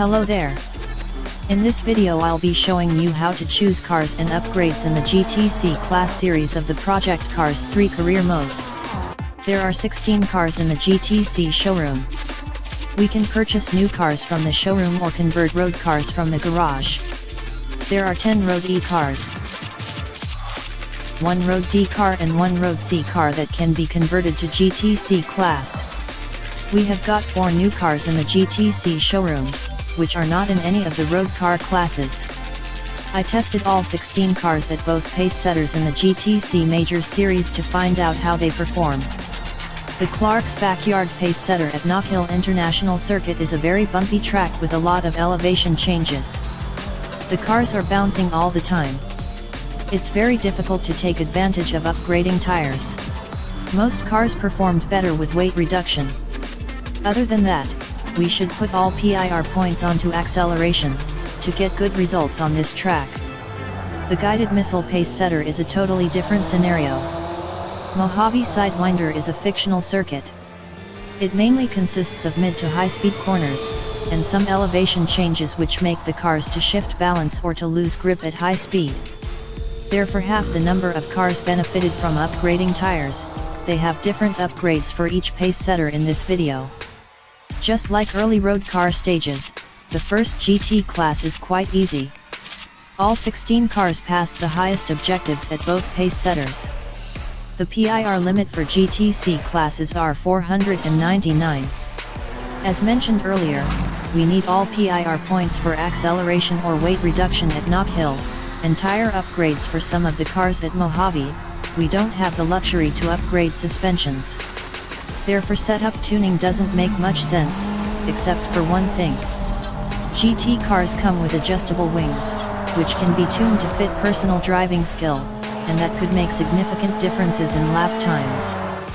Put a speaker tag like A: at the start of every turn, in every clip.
A: Hello there. In this video I'll be showing you how to choose cars and upgrades in the GTC class series of the Project Cars 3 career mode. There are 16 cars in the GTC showroom. We can purchase new cars from the showroom or convert road cars from the garage. There are 10 Road E cars, 1 Road D car and 1 Road C car that can be converted to GTC class. We have got 4 new cars in the GTC showroom, which are not in any of the road car classes. I tested all 16 cars at both pace setters in the GTC Major Series to find out how they perform. The Clark's Backyard pace setter at Knockhill International Circuit is a very bumpy track with a lot of elevation changes. The cars are bouncing all the time. It's very difficult to take advantage of upgrading tires. Most cars performed better with weight reduction. Other than that, we should put all PIR points onto acceleration, to get good results on this track. The Guided Missile pace setter is a totally different scenario. Mojave Sidewinder is a fictional circuit. It mainly consists of mid to high speed corners, and some elevation changes which make the cars to shift balance or to lose grip at high speed. Therefore half the number of cars benefited from upgrading tires. They have different upgrades for each pace setter in this video. Just like early road car stages, the first GT class is quite easy. All 16 cars passed the highest objectives at both pace setters. The PIR limit for GTC classes are 499. As mentioned earlier, we need all PIR points for acceleration or weight reduction at Knockhill, and tire upgrades for some of the cars at Mojave. We don't have the luxury to upgrade suspensions. Therefore setup tuning doesn't make much sense, except for one thing. GT cars come with adjustable wings, which can be tuned to fit personal driving skill, and that could make significant differences in lap times.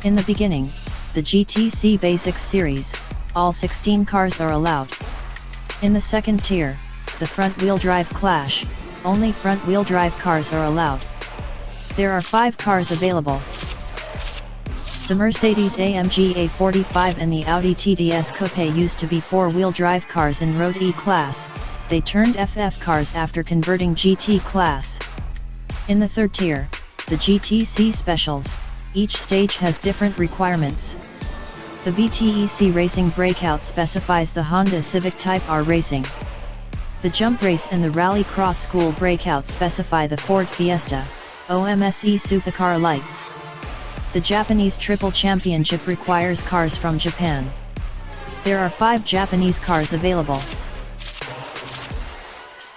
A: In the beginning, the GTC Basics series, all 16 cars are allowed. In the second tier, the front-wheel drive clash, only front-wheel drive cars are allowed. There are 5 cars available. The Mercedes-AMG A45 and the Audi TTS Coupé used to be 4-wheel drive cars in Road E class. They turned FF cars after converting GT class. In the third tier, the GTC Specials, each stage has different requirements. The VTEC Racing Breakout specifies the Honda Civic Type R Racing. The Jump Race and the Rally Cross School Breakout specify the Ford Fiesta, OMSE Supercar lights. The Japanese Triple Championship requires cars from Japan. There are 5 Japanese cars available.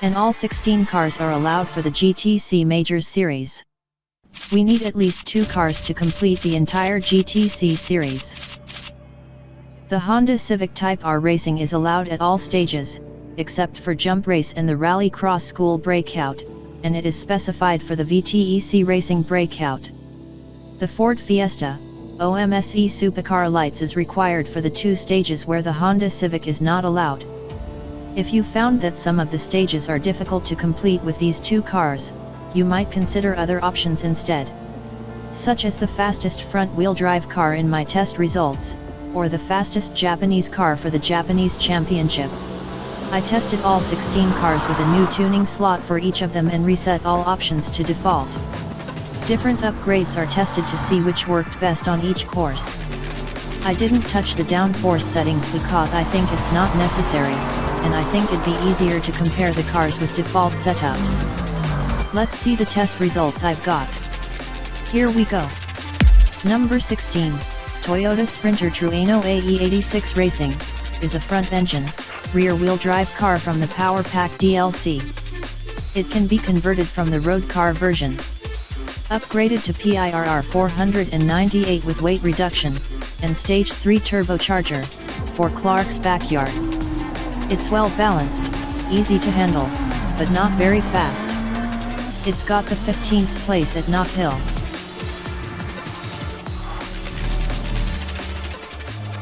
A: And all 16 cars are allowed for the GTC Majors series. We need at least 2 cars to complete the entire GTC series. The Honda Civic Type R Racing is allowed at all stages, except for Jump Race and the Rally Cross School Breakout, and it is specified for the VTEC Racing Breakout. The Ford Fiesta, OMSE Supercar lights is required for the 2 stages where the Honda Civic is not allowed. If you found that some of the stages are difficult to complete with these 2 cars, you might consider other options instead. Such as the fastest front-wheel drive car in my test results, or the fastest Japanese car for the Japanese Championship. I tested all 16 cars with a new tuning slot for each of them and reset all options to default. Different upgrades are tested to see which worked best on each course. I didn't touch the downforce settings because I think it's not necessary, and I think it'd be easier to compare the cars with default setups. Let's see the test results I've got. Here we go. Number 16, Toyota Sprinter Trueno AE86 Racing, is a front-engine, rear-wheel drive car from the Power Pack DLC. It can be converted from the road car version. Upgraded to PIR 498 with weight reduction, and Stage 3 turbocharger, for Clark's Backyard. It's well balanced, easy to handle, but not very fast. It's got the 15th place at Knockhill.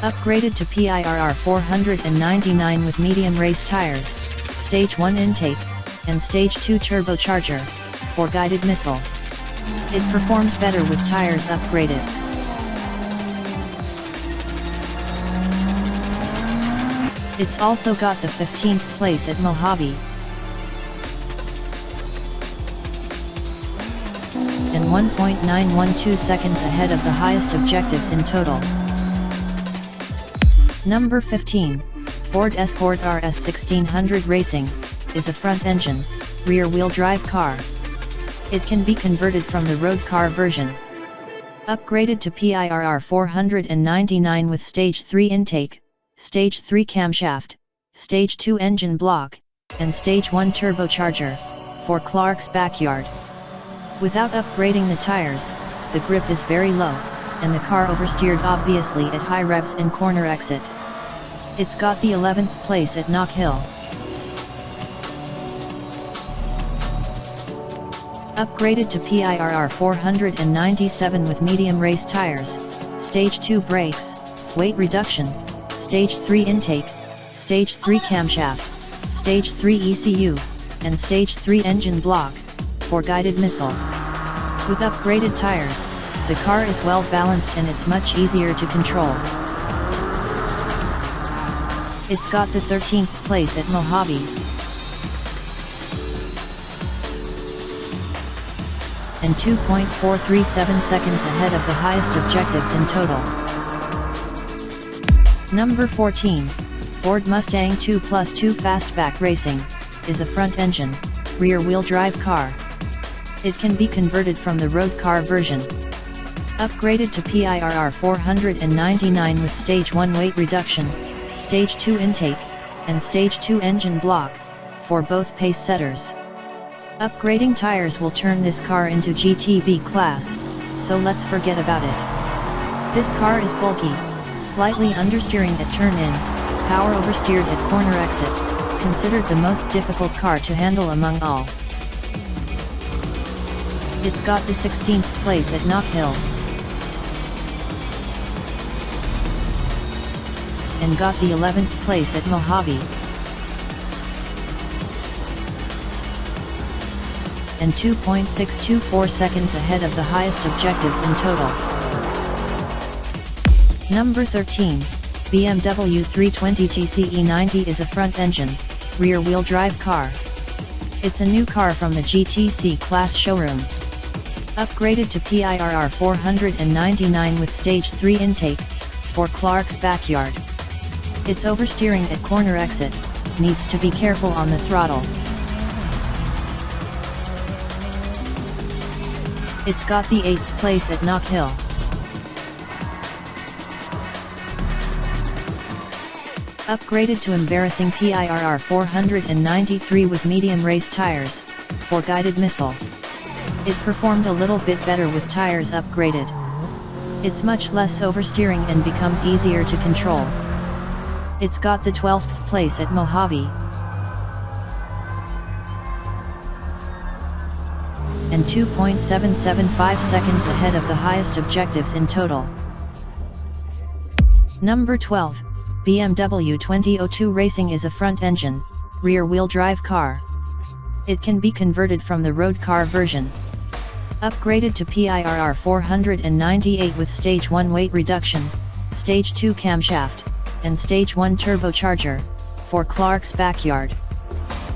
A: Upgraded to PIR 499 with medium race tires, Stage 1 intake, and Stage 2 turbocharger, for Guided Missile. It performed better with tires upgraded. It's also got the 15th place at Mojave, and 1.912 seconds ahead of the highest objectives in total. Number 15, Ford Escort RS 1600 Racing, is a front-engine, rear-wheel drive car. It can be converted from the road car version. Upgraded to PIRR 499 with Stage 3 intake, Stage 3 camshaft, Stage 2 engine block, and Stage 1 turbocharger, for Clark's backyard. Without upgrading the tires, the grip is very low, and the car oversteered obviously at high revs and corner exit. It's got the 11th place at Knock Hill. Upgraded to PIRR 497 with medium race tires, Stage 2 brakes, weight reduction, Stage 3 intake, Stage 3 camshaft, Stage 3 ECU, and Stage 3 engine block, for guided missile. With upgraded tires, the car is well balanced and it's much easier to control. It's got the 13th place at Mojave, and 2.437 seconds ahead of the highest objectives in total. Number 14, Ford Mustang 2+2 Fastback Racing, is a front-engine, rear-wheel drive car. It can be converted from the road car version. Upgraded to PIRR 499 with Stage 1 weight reduction, Stage 2 intake, and Stage 2 engine block, for both pace setters. Upgrading tires will turn this car into GTB class, so let's forget about it. This car is bulky, slightly understeering at turn-in, power oversteered at corner exit, considered the most difficult car to handle among all. It's got the 16th place at Knock Hill, and got the 11th place at Mojave, and 2.624 seconds ahead of the highest objectives in total. Number 13, BMW 320 TCE 90 is a front-engine, rear-wheel drive car. It's a new car from the GTC class showroom. Upgraded to PIRR 499 with Stage 3 intake, for Clark's backyard. It's oversteering at corner exit, needs to be careful on the throttle. It's got the 8th place at Knock Hill. Upgraded to embarrassing PIRR 493 with medium race tires, for guided missile. It performed a little bit better with tires upgraded. It's much less oversteering and becomes easier to control. It's got the 12th place at Mojave, and 2.775 seconds ahead of the highest objectives in total. Number 12, BMW 2002 Racing is a front-engine, rear-wheel drive car. It can be converted from the road car version. Upgraded to PIRR 498 with Stage 1 weight reduction, Stage 2 camshaft, and Stage 1 turbocharger, for Clark's backyard.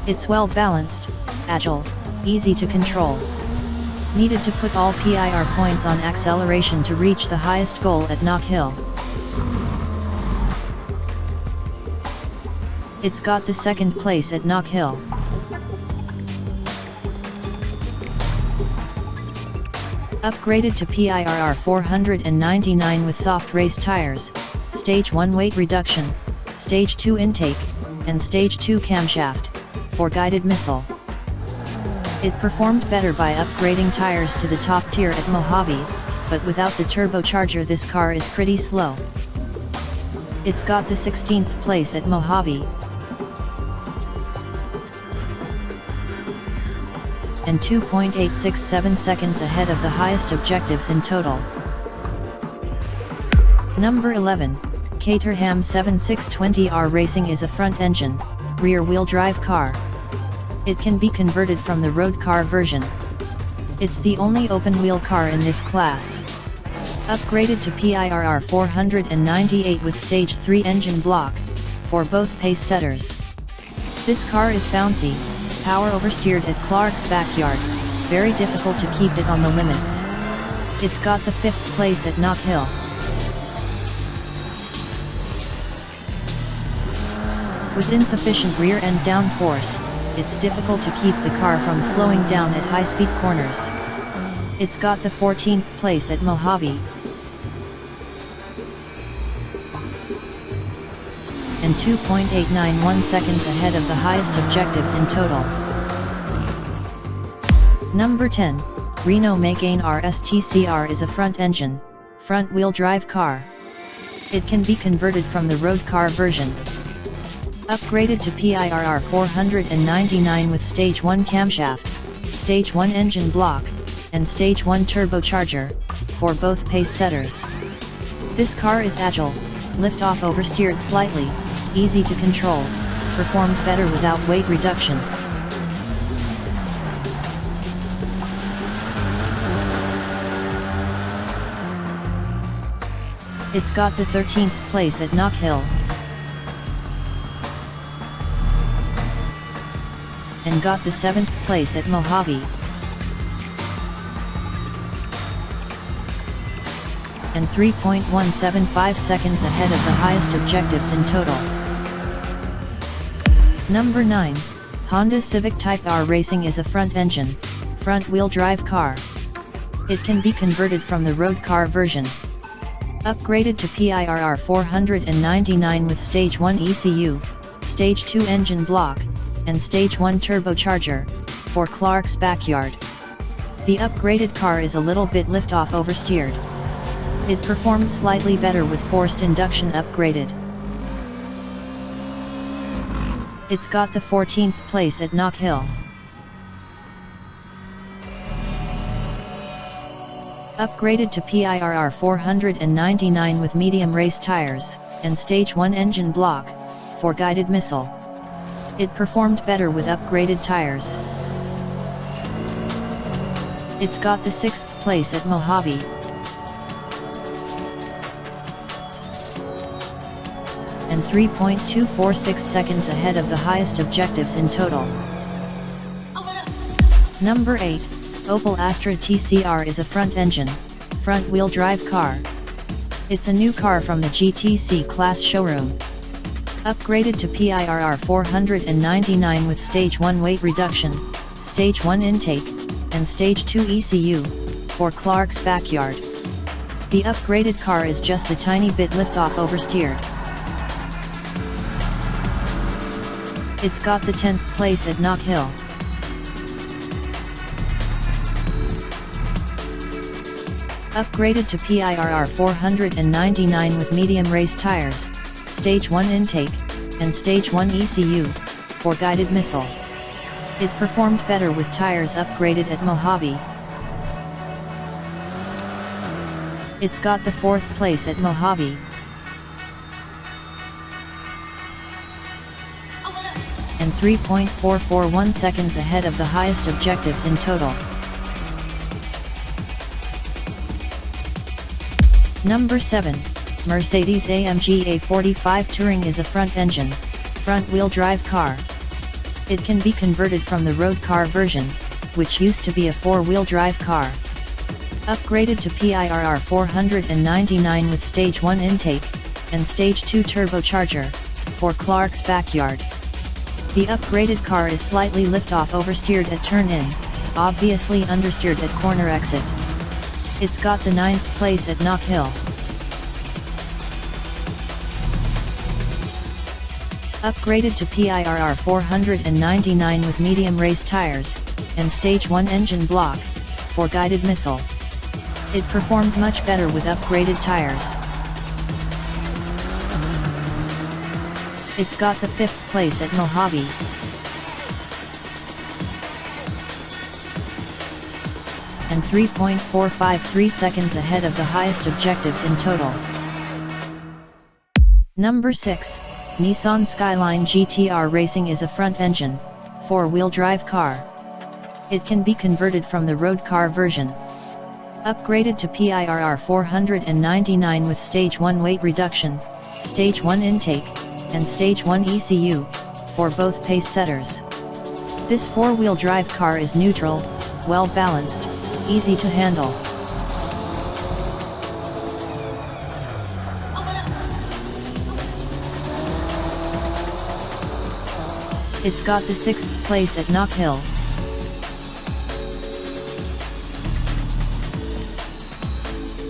A: It's well balanced, agile, easy to control. Needed to put all PIR points on acceleration to reach the highest goal at Knock Hill. It's got the 2nd place at Knock Hill. Upgraded to PIRR 499 with soft race tires, Stage 1 weight reduction, Stage 2 intake, and Stage 2 camshaft, for guided missile. It performed better by upgrading tires to the top tier at Mojave, but without the turbocharger this car is pretty slow. It's got the 16th place at Mojave, and 2.867 seconds ahead of the highest objectives in total. Number 11, Caterham 7 620R Racing is a front-engine, rear-wheel drive car. It can be converted from the road car version. It's the only open-wheel car in this class. Upgraded to PIRR 498 with Stage 3 engine block, for both pace setters. This car is bouncy, power oversteered at Clark's backyard, very difficult to keep it on the limits. It's got the 5th place at Knock Hill. With insufficient rear end downforce, it's difficult to keep the car from slowing down at high-speed corners. It's got the 14th place at Mojave, and 2.891 seconds ahead of the highest objectives in total. Number 10, Renault Mégane RS TCR is a front-engine, front-wheel drive car. It can be converted from the road car version. Upgraded to PIRR 499 with Stage 1 camshaft, Stage 1 engine block, and Stage 1 turbocharger, for both pace setters. This car is agile, lift-off oversteered slightly, easy to control, performed better without weight reduction. It's got the 13th place at Knock Hill, and got the 7th place at Mojave, and 3.175 seconds ahead of the highest objectives in total. Number 9, Honda Civic Type R Racing is a front-engine, front-wheel drive car. It can be converted from the road car version. Upgraded to PIRR 499 with Stage 1 ECU, Stage 2 engine block, and Stage 1 turbocharger, for Clark's backyard. The upgraded car is a little bit lift-off oversteered. It performed slightly better with forced induction upgraded. It's got the 14th place at Knock Hill. Upgraded to PIRR 499 with medium race tires, and Stage 1 engine block, for guided missile. It performed better with upgraded tires. It's got the 6th place at Mojave, and 3.246 seconds ahead of the highest objectives in total. Number 8, Opel Astra TCR is a front-engine, front-wheel drive car. It's a new car from the GTC class showroom. Upgraded to PIRR 499 with Stage 1 weight reduction, Stage 1 intake, and Stage 2 ECU, for Clark's backyard. The upgraded car is just a tiny bit lift-off oversteered. It's got the 10th place at Knock Hill. Upgraded to PIRR 499 with medium race tires, Stage 1 intake, and Stage 1 ECU, for guided missile. It performed better with tires upgraded at Mojave. It's got the 4th place at Mojave, and 3.441 seconds ahead of the highest objectives in total. Number 7, Mercedes-AMG A45 Touring is a front-engine, front-wheel drive car. It can be converted from the road car version, which used to be a 4-wheel drive car. Upgraded to PIRR 499 with Stage 1 intake, and Stage 2 turbocharger, for Clark's backyard. The upgraded car is slightly lift-off oversteered at turn-in, obviously understeered at corner exit. It's got the 9th place at Knock Hill. Upgraded to PIRR 499 with medium race tires, and Stage 1 engine block, for guided missile. It performed much better with upgraded tires. It's got the 5th place at Mojave, and 3.453 seconds ahead of the highest objectives in total. Number 6, Nissan Skyline GTR Racing is a front-engine, 4-wheel drive car. It can be converted from the road car version. Upgraded to PIRR 499 with Stage 1 weight reduction, Stage 1 intake, and Stage 1 ECU, for both pace setters. This four-wheel drive car is neutral, well balanced, easy to handle. It's got the 6th place at Knock Hill.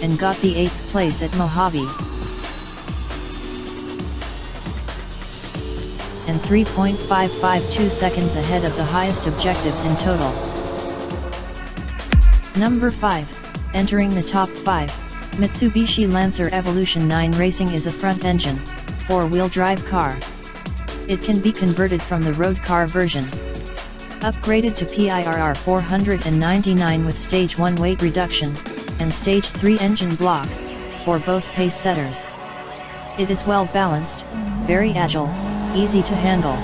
A: And got the 8th place at Mojave. And 3.552 seconds ahead of the highest objectives in total. Number 5, entering the top 5, Mitsubishi Lancer Evolution 9 Racing is a front-engine, four-wheel drive car. It can be converted from the road car version. Upgraded to PIRR 499 with Stage 1 weight reduction, and Stage 3 engine block, for both pace setters. It is well balanced, very agile, easy to handle.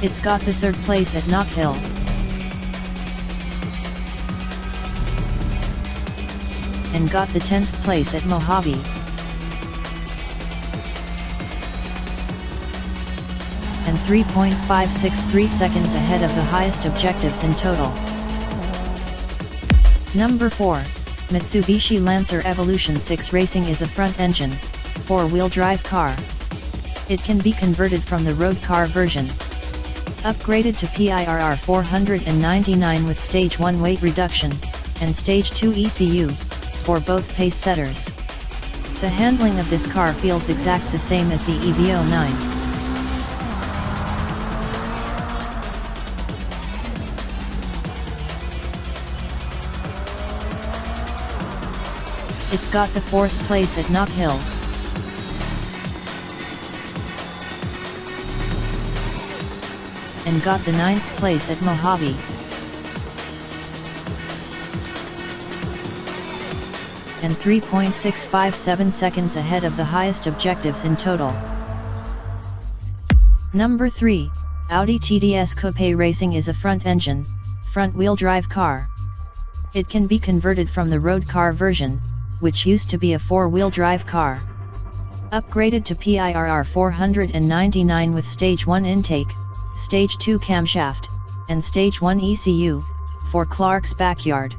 A: It's got the 3rd place at Knock Hill. And got the 10th place at Mojave. And 3.563 seconds ahead of the highest objectives in total. Number 4, Mitsubishi Lancer Evolution 6 Racing is a front-engine, four-wheel drive car. It can be converted from the road car version. Upgraded to PIRR 499 with Stage 1 weight reduction, and Stage 2 ECU, for both pace setters. The handling of this car feels exact the same as the EVO 9. It's got the 4th place at Knock Hill. And got the 9th place at Mojave. And 3.657 seconds ahead of the highest objectives in total. Number 3, Audi TTS Coupé Racing is a front-engine, front-wheel drive car. It can be converted from the road car version, which used to be a four-wheel drive car. Upgraded to PIRR 499 with Stage 1 intake, Stage 2 camshaft, and Stage 1 ECU, for Clark's backyard.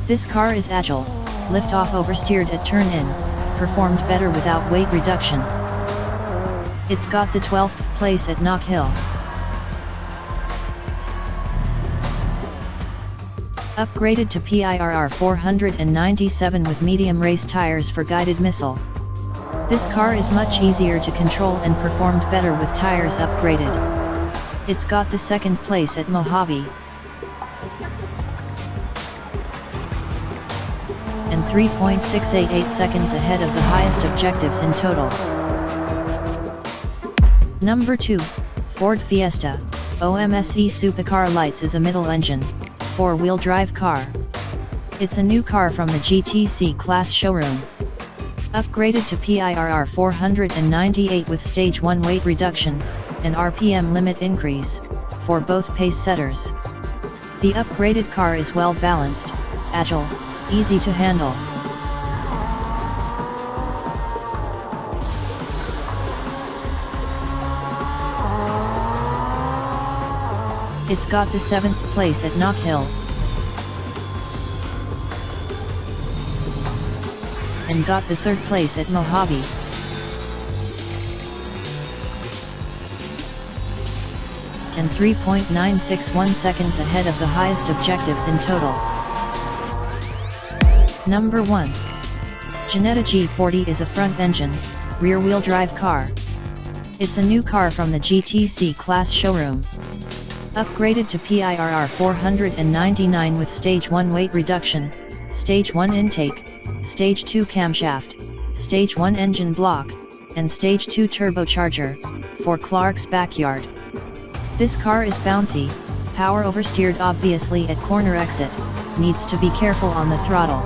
A: This car is agile, lift-off oversteered at turn-in, performed better without weight reduction. It's got the 12th place at Knock Hill. Upgraded to PIRR 497 with medium race tires for guided missile. This car is much easier to control and performed better with tires upgraded. It's got the 2nd place at Mojave. And 3.688 seconds ahead of the highest objectives in total. Number 2, Ford Fiesta, OMSE Supercar Lights is a middle-engine, four-wheel drive car. It's a new car from the GTC class showroom. Upgraded to PIRR 498 with Stage 1 weight reduction, and RPM limit increase, for both pace setters. The upgraded car is well balanced, agile, easy to handle. It's got the 7th place at Knock Hill. And got the 3rd place at Mojave. And 3.961 seconds ahead of the highest objectives in total. Number 1. Ginetta G40 is a front-engine, rear-wheel drive car. It's a new car from the GTC class showroom. Upgraded to PIRR 499 with Stage 1 weight reduction, Stage 1 intake, Stage 2 camshaft, Stage 1 engine block, and Stage 2 turbocharger, for Clark's backyard. This car is bouncy, power oversteered obviously at corner exit, needs to be careful on the throttle.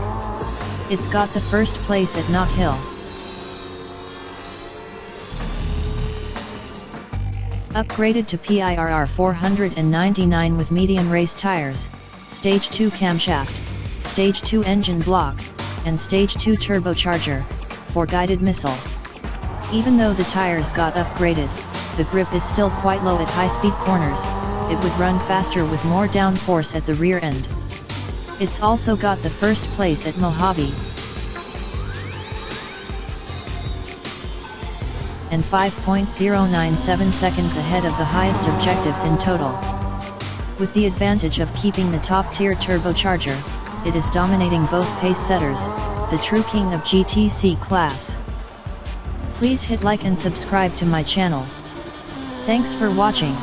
A: It's got the 1st place at Knock Hill. Upgraded to PIRR 499 with medium race tires, Stage 2 camshaft, Stage 2 engine block, and Stage 2 turbocharger, for guided missile. Even though the tires got upgraded, the grip is still quite low at high-speed corners. It would run faster with more downforce at the rear end. It's also got the first place at Mojave, and 5.097 seconds ahead of the highest objectives in total. With the advantage of keeping the top-tier turbocharger, it is dominating both pace setters, the true king of GTC class. Please hit like and subscribe to my channel. Thanks for watching.